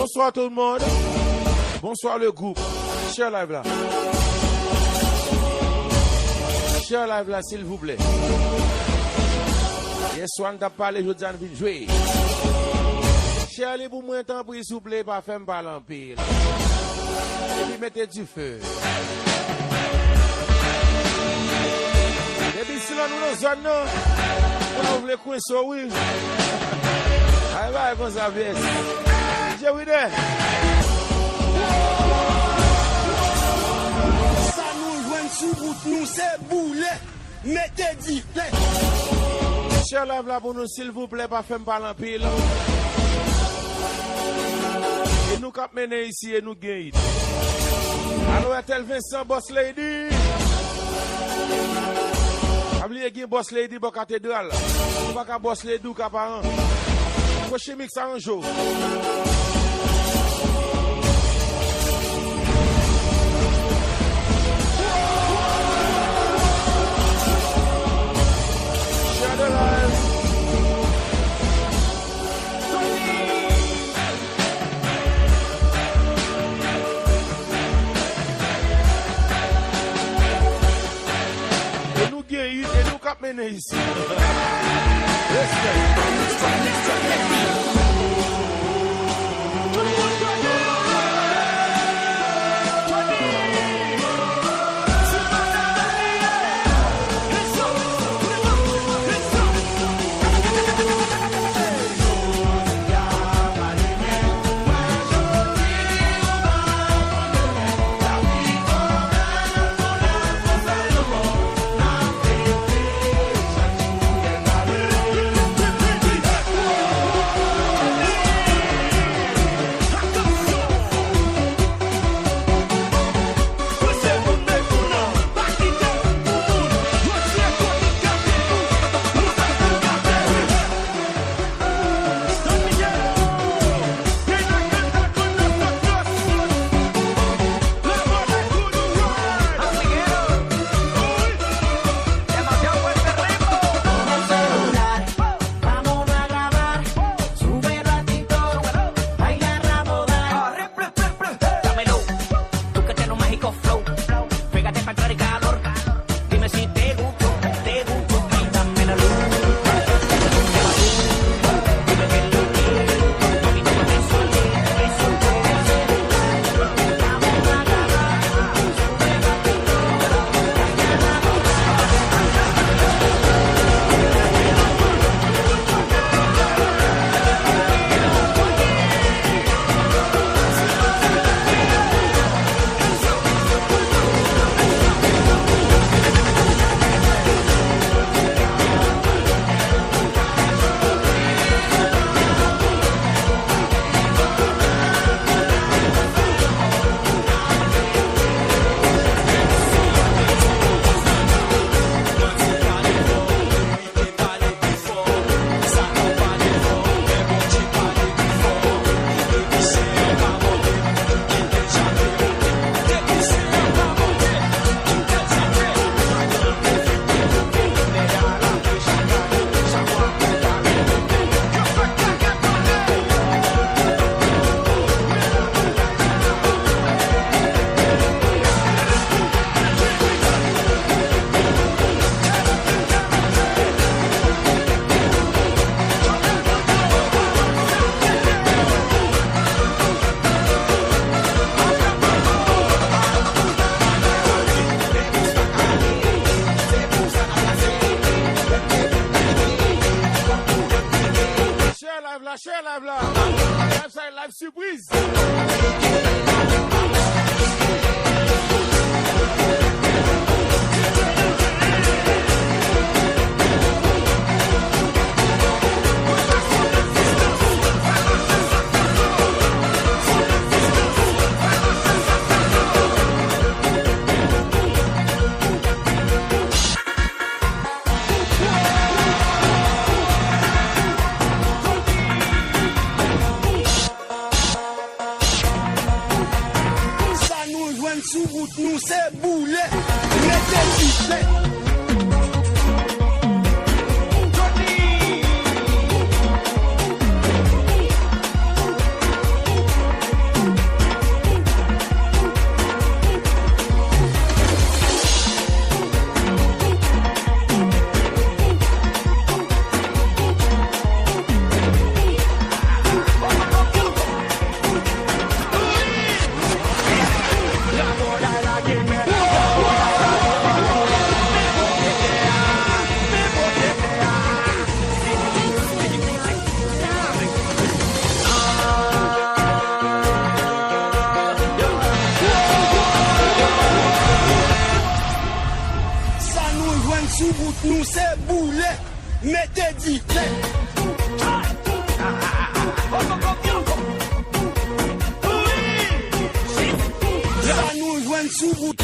Bonsoir tout le monde. Bonsoir le groupe. Share live là. Share live là s'il vous plaît. Yes, on t'a parlé, je viens de jouer. Share les pour moi, tant pis s'il vous plaît, pas faire parler en pile. Et puis mettez du feu. Et puis si là nous dans zone, on ouvre les coins sur oui. Allez, va comme ça, viens. J'ai oui there. Ça nous joint sous route, nous c'est boulet. Mettez du feu. Share live là pour nous, s'il vous plaît, pas faire parler en pile. Et nous cap mener ici et nous gagnons. Alors, tel Vincent, boss lady. Ablié qui boss lady pour cathédrale. On va qu'à boss lady ou qu'à parent. Prochain mix à un jour. Share the live. Et nous cap mener ici. Live surprise. Nous c'est boulet, mettez du feu. sous route, nous c'est boulet. Mettez dit. Ça nous joint sous route.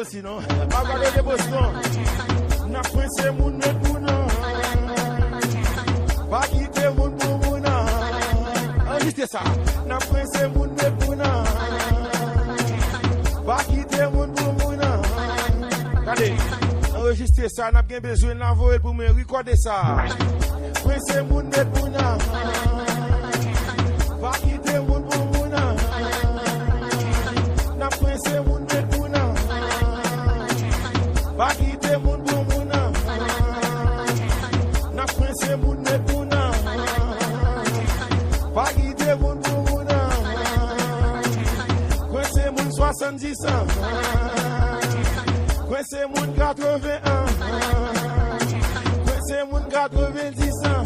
Sinon, pas de Boston. N'a kwense moun met moun. Pas quitter moun pour moun. Enregistrez ça. N'a kwense moun met moun. Pas quitter moun pour moun. Regardez. Enregistrez ça, n'a bien besoin d'envoyer pour me recorder ça. Kwense moun met moun. Pas quitter moun pour moun. N'a kwense moun met moun. Pas quitter moun pour moun. N'a kwense moun met moun. Pas quitter moun pour moun. Kwense moun 70 ans. Kwense moun 81. Kwense moun 90 ans.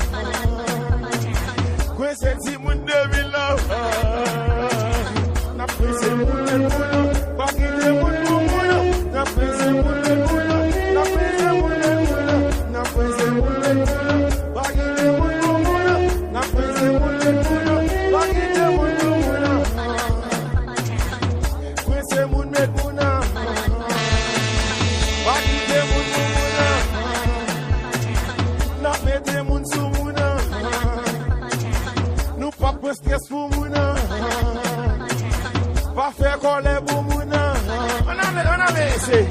Kwense ti moun 2000 ans. N'a kwense moun met moun. Pas quitter moun pour moun. N'a kwense moun met moun. Stress pour mouna, pas faire colère pour mouna. On a laissé.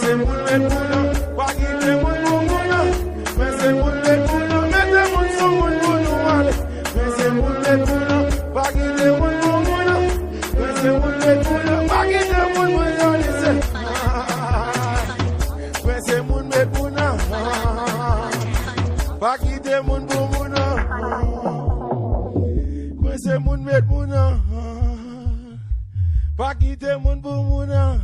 C'est moun met mouna, pas quitter moun pour mouna. Mais c'est moun met mouna, mettez moun sous moun pour nous aller. Mais c'est moun met mouna, pas quitter moun pour mouna. Mais c'est moun met mouna, pas quitter moun pour nous aller. Mais c'est moun met mouna, pas quitter moun pour mouna. C'est moun met mouna, pas quitter moun pour mouna,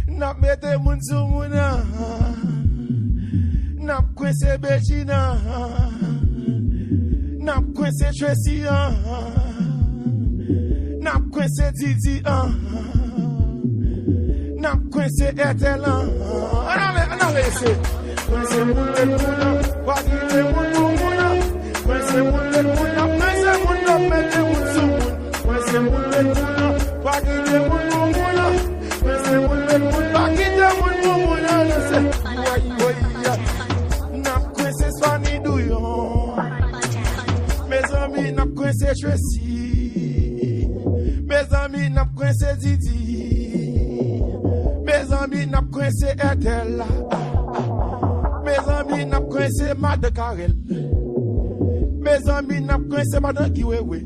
n'a mette moun sous mouna, Nap kwense Bejina, nap kwense Tracy, nap kwense Didi, nap kwense Ethel, anave se. Kwense moun le moun, wakile moun moun, kwense moun le moun, kwense moun mette moun sou moun. Kwense moun le moun, wakile moun moun, kwense moun le moun, wakile moun moun, nap kwense Swani Douyon, mes amis nap kwense Tracy, mes amis nap kwense Didi, mes amis nap kwense Ethel. Mes amis n'a coincé Madame Karel. Mes amis n'a coincé Madame Kiwewe.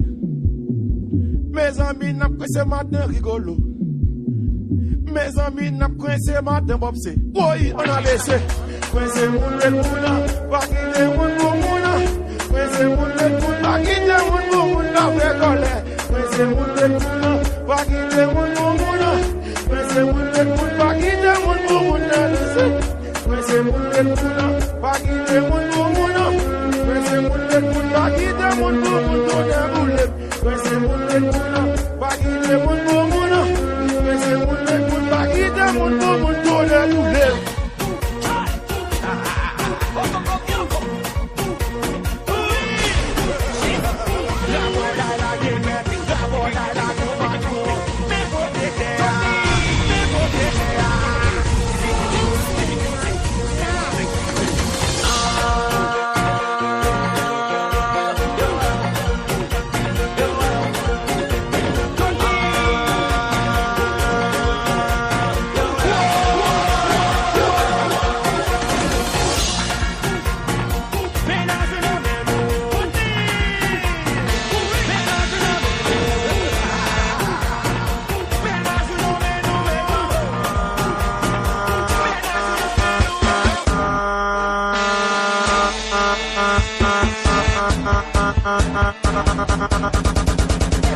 Mes amis n'a coincé Madame Rigolo. Mes amis n'a coincé Madame Bobse. Oui, on a laissé. Coincé moun le mouna, wakile moun mouna. Coincé moun le mouna, wakile moun mouna, vekole. Coincé moun le mouna, wakile moun mouna. Coincé moun le mouna, wakile moun mouna. Kwense moun le mouna, wakile moun mouna. Kwense moun le mouna, wakile moun mouna. Kwense moun le mouna, wakile moun mouna. Kwense moun le mouna, wakile moun mouna.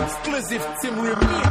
Exclusive team remix.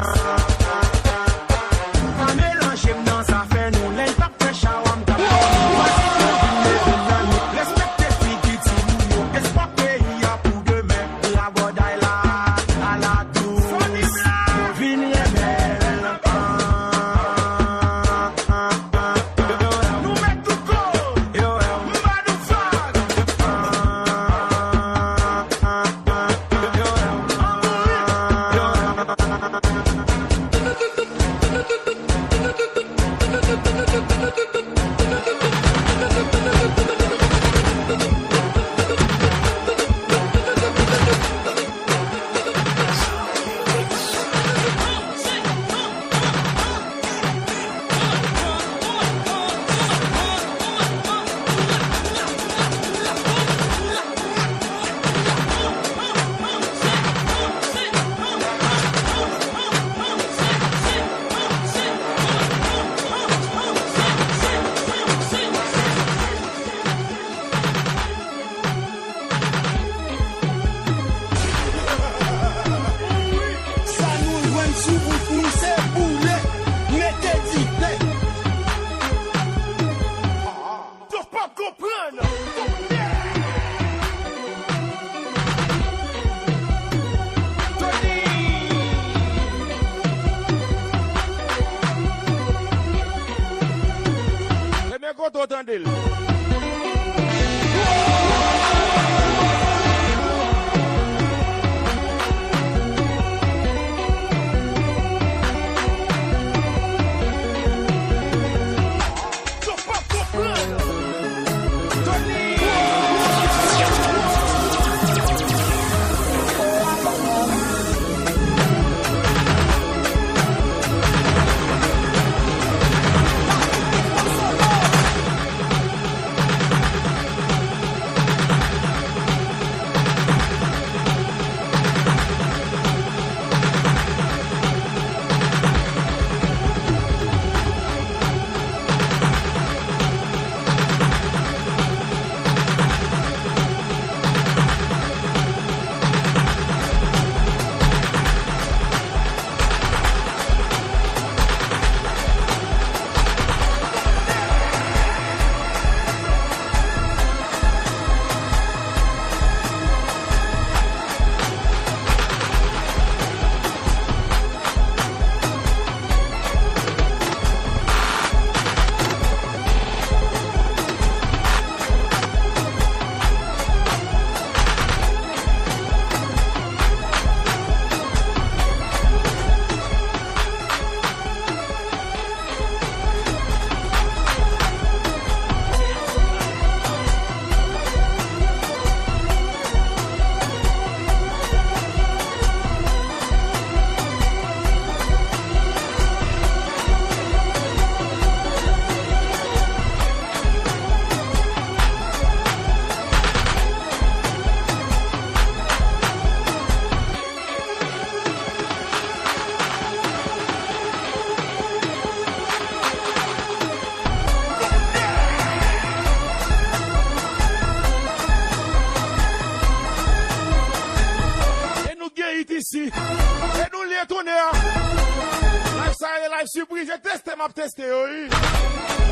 ici. Et nous les tourner. Live ça et live surprise. J'ai testé, m'a testé, oui.